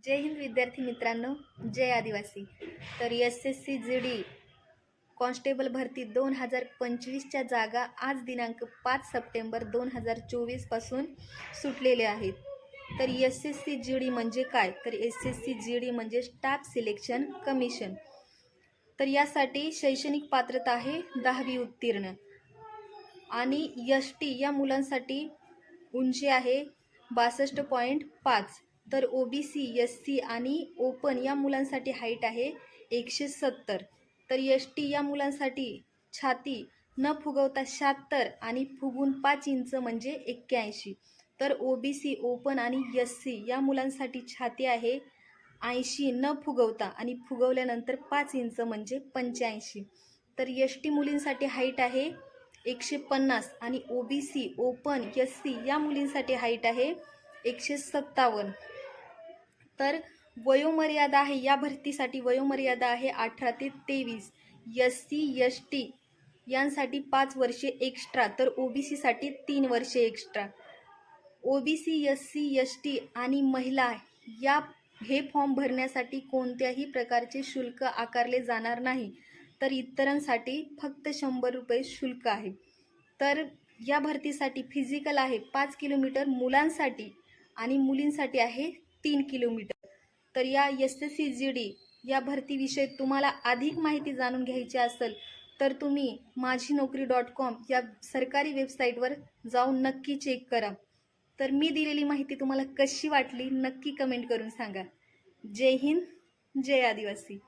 जय हिंद विद्यार्थी मित्रांनो, जय आदिवासी। तर SSC GD कॉन्स्टेबल भरती 2025च्या जागा आज दिनांक 5 सप्टेंबर 2024 पासून सुटलेल्या आहेत। तर SSC GD म्हणजे काय? तर SSC GD म्हणजे स्टाफ सिलेक्शन कमिशन। तर यासाठी शैक्षणिक पात्रता आहे 10वी उत्तीर्ण आणि ST या मुलांसाठी उंची आहे 62.5। तर OBC, SC आणि ओपन या मुलांसाठी हाईट आहे 170। तर ST या मुलांसाठी छाती न फुगवता 76 आणि फुगून 5 इंच म्हणजे 81। तर OBC, ओपन आणि SC या मुलांसाठी छाती आहे 80 न फुगवता आणि फुगवल्यानंतर 5 इंच म्हणजे 85। तर ST मुलींसाठी हाईट आहे 150 आणि OBC, ओपन, SC या मुलींसाठी हाईट आहे 157। तर वयोमर्यादा आहे या भरतीसाठी वयोमर्यादा आहे 18 ते 23। SC, ST यांसाठी 5 वर्षे एक्स्ट्रा, तर OBC साठी 3 वर्षे एक्स्ट्रा। OBC, SC, ST आणि महिला हे फॉर्म भरण्यासाठी कोणत्याही प्रकारचे शुल्क आकारले जाणार नाही। तर इतरांसाठी फक्त 100 रुपये शुल्क आहे। तर या भरतीसाठी फिजिकल आहे 5 किलोमीटर मुलांसाठी आणि मुलींसाठी आहे 3 किलोमीटर। तर या SSC GD या भरतीविषयी तुम्हाला अधिक माहिती जाणून घ्यायची असेल तर तुम्ही माझीनोकरी.com या सरकारी वेबसाईटवर जाऊन नक्की चेक करा। तर मी दिलेली माहिती तुम्हाला कशी वाटली नक्की कमेंट करून सांगा। जय हिंद, जय आदिवासी।